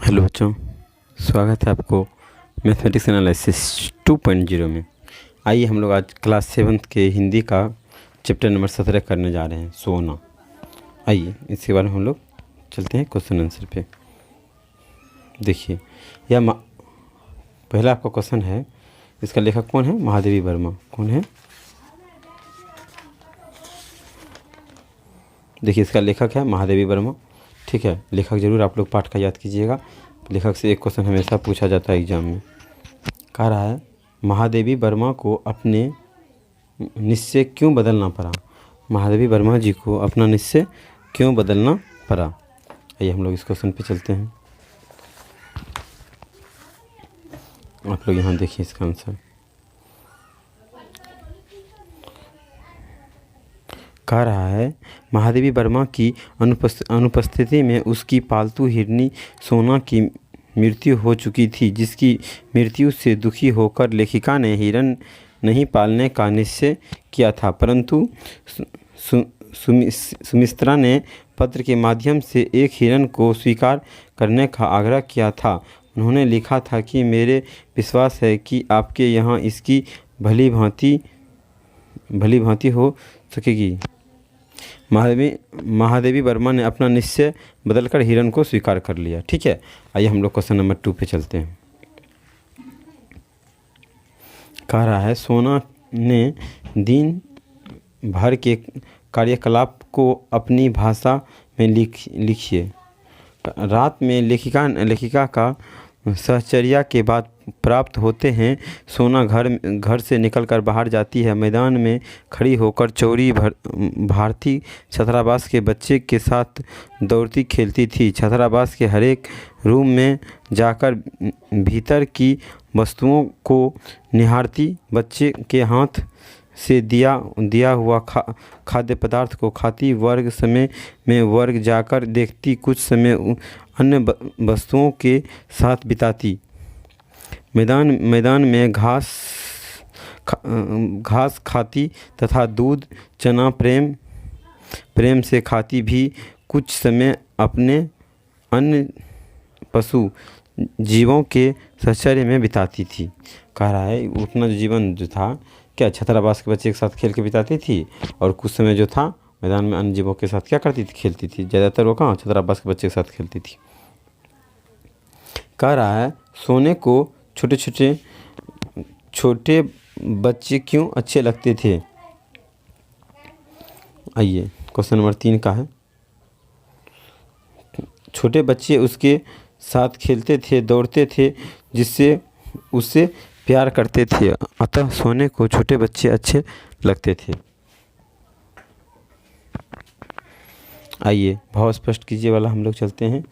Hello बच्चों, स्वागत है आपको मैथमेटिक्स एनालिसिस 2.0 में। आइए हम लोग आज क्लास 7th के हिंदी का चैप्टर नंबर 17 करने जा रहे हैं, सोना। आइए इसके बारे में हम लोग चलते हैं क्वेश्चन आंसर पे। देखिए यह पहला आपका क्वेश्चन है, इसका लेखक कौन है? महादेवी वर्मा। कौन है? देखिए इसका लेखक है महादेवी वर्मा। ठीक है, लेखक ज़रूर आप लोग पाठ का याद कीजिएगा। लेखक से एक क्वेश्चन हमेशा पूछा जाता है एग्जाम में। कह रहा है महादेवी वर्मा को अपने निश्चय क्यों बदलना पड़ा? महादेवी वर्मा जी को अपना निश्चय क्यों बदलना पड़ा? आइए हम लोग इस क्वेश्चन पे चलते हैं। आप लोग यहाँ देखिए इसका आंसर। कह रहा है महादेवी वर्मा की अनुपस्थिति में उसकी पालतू हिरनी सोना की मृत्यु हो चुकी थी, जिसकी मृत्यु से दुखी होकर लेखिका ने हिरन नहीं पालने का निश्चय किया था। परंतु सुमित्रा ने पत्र के माध्यम से एक हिरन को स्वीकार करने का आग्रह किया था। उन्होंने लिखा था कि मेरे विश्वास है कि आपके यहाँ इसकी भली भांति हो सकेगी। महादेवी वर्मा ने अपना निश्चय बदलकर हिरन को स्वीकार कर लिया। ठीक है, आइए हम लोग क्वेश्चन नंबर 2 पे चलते हैं। कह रहा है सोना ने दिन भर के कार्यकलाप को अपनी भाषा में लिखिए। रात में लेखिका का सहचर्या के बाद प्राप्त होते हैं। सोना घर से निकलकर बाहर जाती है। मैदान में खड़ी होकर चौरी भारती छात्रावास के बच्चे के साथ दौड़ती खेलती थी। छात्रावास के हरेक रूम में जाकर भीतर की वस्तुओं को निहारती। बच्चे के हाथ से दिया हुआ खाद्य पदार्थ को खाती। वर्ग समय में वर्ग जाकर देखती। कुछ समय अन्य वस्तुओं के साथ बिताती। मैदान में घास खाती तथा दूध चना प्रेम से खाती भी। कुछ समय अपने अन्य पशु जीवों के साहचर्य में बिताती थी। कह रहा है उतना जीवन जो था क्या छात्रावास के बच्चे के साथ खेल के बिताती थी, और कुछ समय जो था मैदान में अन्य जीवों के साथ क्या करती थी? खेलती थी। ज़्यादातर वो कहाँ छात्रावास के बच्चे के साथ खेलती थी। कह रहा है सोने को छोटे बच्चे क्यों अच्छे लगते थे? आइए क्वेश्चन नंबर 3 का है। छोटे बच्चे उसके साथ खेलते थे, दौड़ते थे, जिससे उससे प्यार करते थे, अतः सोने को छोटे बच्चे अच्छे लगते थे। आइए भाव स्पष्ट कीजिए वाला हम लोग चलते हैं।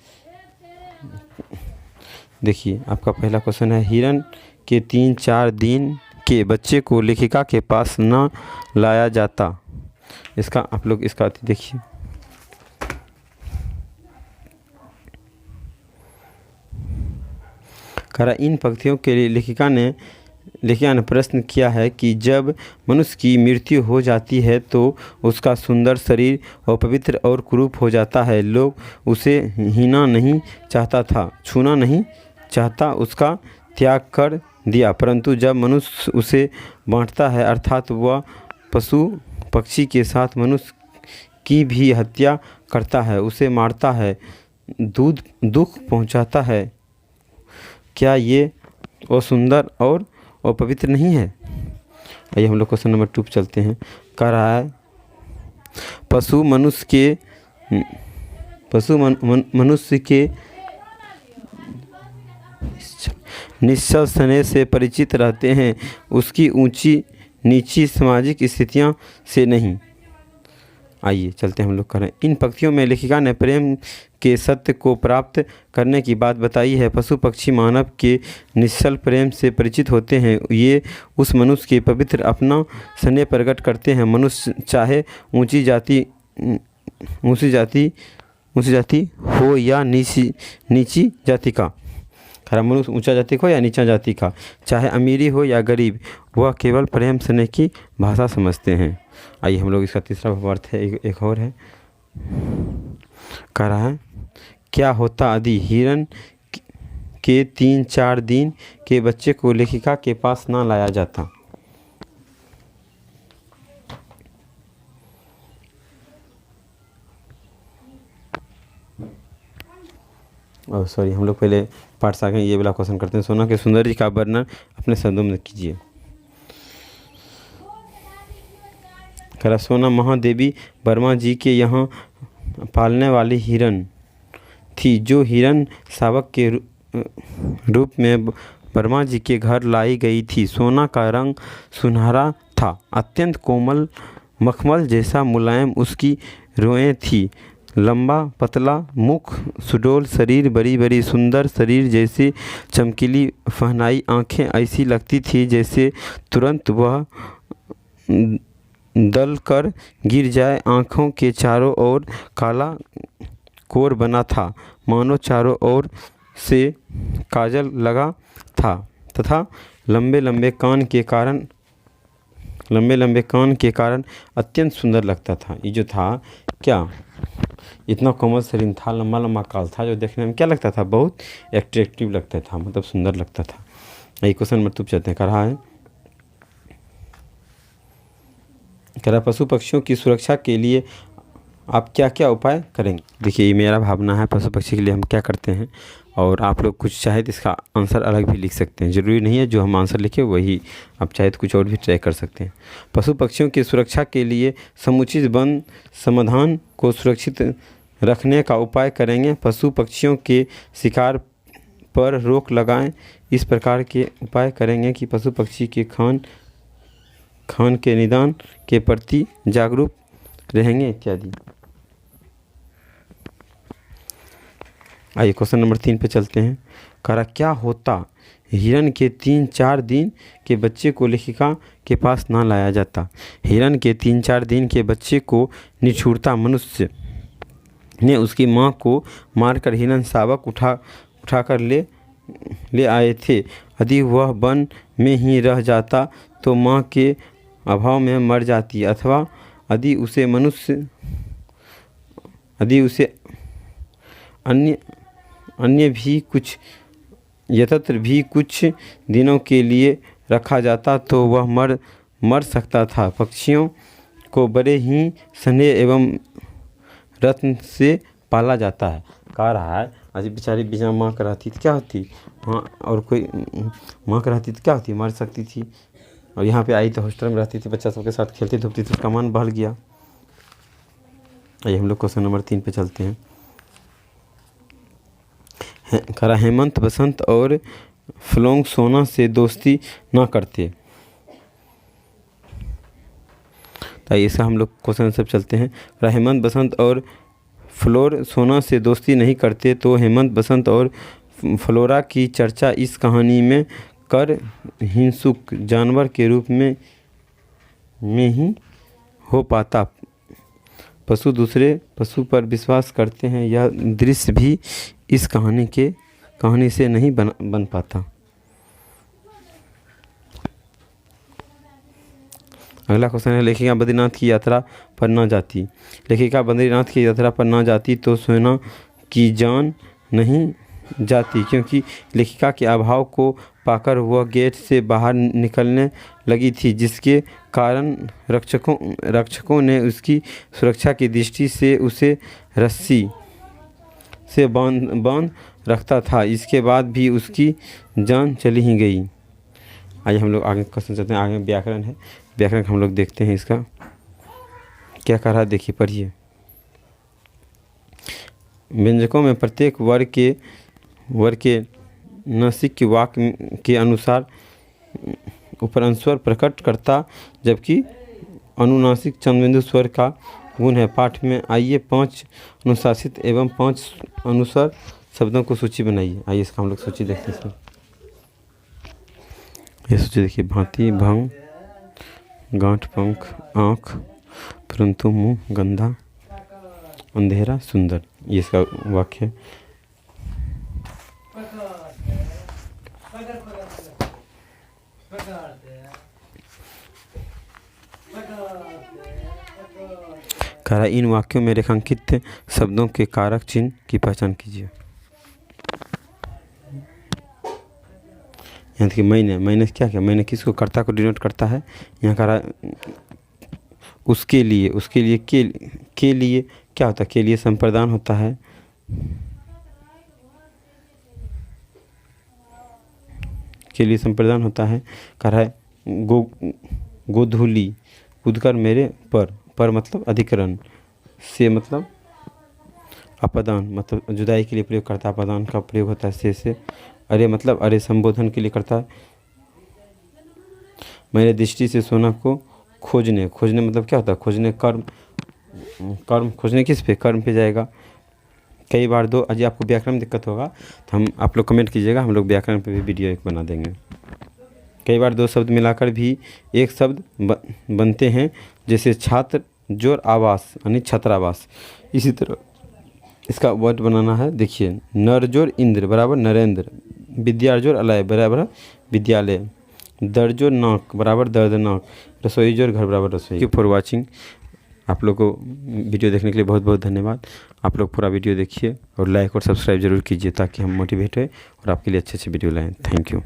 देखिए आपका पहला क्वेश्चन है हिरन के 3-4 दिन के बच्चे को लेखिका के पास न लाया जाता। इसका आप लोग इसका देखिए। करा इन पंक्तियों के लिए लेखिका ने प्रश्न किया है कि जब मनुष्य की मृत्यु हो जाती है तो उसका सुंदर शरीर अपवित्र और कुरूप हो जाता है। लोग उसे हीना नहीं चाहता था, छूना नहीं चाहता, उसका त्याग कर दिया। परंतु जब मनुष्य उसे बांटता है, अर्थात वह पशु पक्षी के साथ मनुष्य की भी हत्या करता है, उसे मारता है, दुख पहुंचाता है, क्या ये असुंदर और अपवित्र नहीं है? आइए हम लोग क्वेश्चन नंबर 2 पे चलते हैं। कह रहा है पशु मनुष्य के निश्चल स्नेह से परिचित रहते हैं, उसकी ऊंची नीची सामाजिक स्थितियां से नहीं। आइए चलते हैं हम लोग करें। इन पंक्तियों में लेखिका ने प्रेम के सत्य को प्राप्त करने की बात बताई है। पशु पक्षी मानव के निश्चल प्रेम से परिचित होते हैं। ये उस मनुष्य के पवित्र अपना स्नेह प्रकट करते हैं। मनुष्य चाहे ऊंची जाति हो या नीची जाति का, खरा मनुष्य ऊंचा जाति का हो या नीचा जाति का, चाहे अमीरी हो या गरीब, वह केवल प्रेम स्नेह की भाषा समझते हैं। आइए हम लोग इसका तीसरा भावार्थ है, एक और है। कह रहा है क्या होता यदि हिरन के 3-4 दिन के बच्चे को लेखिका के पास ना लाया जाता। और सॉरी, हम लोग पहले पाठ सागर ये वाला क्वेश्चन करते हैं। सोना के सौंदर्य का वर्णन अपने शब्दों में कीजिए। करा सोना महादेवी वर्मा जी के यहाँ पालने वाली हिरन थी, जो हिरन शावक के रूप में वर्मा जी के घर लाई गई थी। सोना का रंग सुनहरा था, अत्यंत कोमल, मखमल जैसा मुलायम उसकी रोएं थी। लंबा पतला मुख, सुडौल शरीर, बड़ी बड़ी सुंदर शरीर जैसे चमकीली फहनाई आँखें ऐसी लगती थी जैसे तुरंत वह दल कर गिर जाए। आँखों के चारों ओर काला कोर बना था, मानो चारों ओर से काजल लगा था, तथा लंबे लंबे कान के कारण अत्यंत सुंदर लगता था। ये जो था क्या, इतना कोमल शरीर था, लंबा लंबा काल था, जो देखने में क्या लगता था, बहुत एट्रैक्टिव लगता था, मतलब सुंदर लगता था। यही क्वेश्चन नंबर 2 चलते हैं। कर रहा है, कह रहा पशु पक्षियों की सुरक्षा के लिए आप क्या क्या उपाय करेंगे। देखिए, ये मेरा भावना है, पशु पक्षी के लिए हम क्या करते हैं, और आप लोग कुछ चाहे तो इसका आंसर अलग भी लिख सकते हैं। ज़रूरी नहीं है जो हम आंसर लिखे वही, आप चाहे तो कुछ और भी ट्राई कर सकते हैं। पशु पक्षियों की सुरक्षा के लिए समुचित वन समाधान को सुरक्षित रखने का उपाय करेंगे। पशु पक्षियों के शिकार पर रोक लगाएं। इस प्रकार के उपाय करेंगे कि पशु पक्षी के खान के निदान के प्रति जागरूक रहेंगे इत्यादि। आइए क्वेश्चन नंबर 3 पे चलते हैं। करा क्या होता हिरन के 3-4 दिन के बच्चे को लेखिका के पास ना लाया जाता। हिरन के 3-4 दिन के बच्चे को निठुरता मनुष्य ने उसकी माँ को मारकर हिरन शावक उठाकर ले आए थे। यदि वह वन में ही रह जाता तो माँ के अभाव में मर जाती, अथवा यदि उसे अन्य भी कुछ यत्र भी कुछ दिनों के लिए रखा जाता तो वह मर सकता था। पक्षियों को बड़े ही स्नेह एवं रत्न से पाला जाता है। कह रहा है, आज बेचारी बिना माँ का रहती तो क्या होती, हाँ, और कोई माँ का रहती तो क्या होती, मर सकती थी। और यहाँ पे आई तो हॉस्टल में रहती थी, बच्चा सबके साथ खेलती धूपती थी, उसका मन बहल गया। आइए हम लोग क्वेश्चन नंबर 3 पे चलते हैं। करा हेमंत बसंत और फ्लोंग सोना से दोस्ती ना करते। तो ऐसा हम लोग क्वेश्चन सब चलते हैं। करा हेमंत बसंत और फ्लोर सोना से दोस्ती नहीं करते, तो हेमंत बसंत और फ्लोरा की चर्चा इस कहानी में कर हिंसुक जानवर के रूप में ही हो पाता। पशु दूसरे पशु पर विश्वास करते हैं, यह दृश्य भी इस कहानी से नहीं बन पाता। अगला क्वेश्चन है, लेखिका बद्रीनाथ की यात्रा पर ना जाती। लेखिका बद्रीनाथ की यात्रा पर ना जाती तो सोना की जान नहीं जाती, क्योंकि लेखिका के अभाव को पाकर वह गेट से बाहर निकलने लगी थी, जिसके कारण रक्षकों ने उसकी सुरक्षा की दृष्टि से उसे रस्सी से बांध रखता था। इसके बाद भी उसकी जान चली ही गई। आइए हम लोग आगे क्वेश्चन चलते हैं। आगे व्याकरण है, व्याकरण हम लोग देखते हैं इसका क्या कह रहा है, देखिए पढ़िए। व्यंजकों में प्रत्येक वर्ग के नासिक वाक्य के अनुसार उपरंस्वर प्रकट करता, जबकि अनुनासिक चंद्रबिंदु स्वर का गुण है। पाठ में आइए 5 अनुशासित एवं 5 अनुस्वर शब्दों को सूची बनाइए। आइए इसका हम लोग सूची देखते हैं। इसमें ये सूची देखिए, भांति, भंग, गांठ, पंख, आँख, परंतु, मुँह, गंधा, अंधेरा, सुंदर, ये इसका वाक्य है। कहा इन वाक्यों में रेखांकित शब्दों के कारक चिन्ह की पहचान कीजिए। यहाँ देखिए मैंने क्या किया, मैंने किसको कर्ता को डिनोट करता है। यहाँ कह रहा उसके लिए के लिए क्या होता है, के लिए संप्रदान होता है। के लिए संप्रदान होता है। कह रहा है गोधूली कूदकर मेरे पर मतलब अधिकरण से मतलब अपदान मतलब जुदाई के लिए प्रयोग करता है, अपदान का प्रयोग होता है से। अरे मतलब अरे संबोधन के लिए करता है। मेरे दृष्टि से सोना को खोजने मतलब क्या होता है, खोजने कर्म खोजने किस पे, कर्म पे जाएगा। कई बार दो अजी आपको व्याकरण में दिक्कत होगा तो आप लोग कमेंट कीजिएगा, हम लोग व्याकरण पे भी वीडियो एक बना देंगे। कई बार दो शब्द मिलाकर भी एक शब्द बनते हैं, जैसे छात्र जोर आवास यानी छात्रावास। इसी तरह इसका वर्ड बनाना है। देखिए नरजोर इंद्र बराबर नरेंद्र, विद्याजोर अलय बराबर विद्यालय, दर्जोर नाक बराबर दर्दनाक, रसोई जोर घर बराबर रसोई। Thank you for watching. आप लोग को वीडियो देखने के लिए बहुत बहुत धन्यवाद। आप लोग पूरा वीडियो देखिए और लाइक और सब्सक्राइब जरूर कीजिए ताकि हम मोटिवेट हो और आपके लिए अच्छे अच्छे वीडियो लाएँ। Thank you.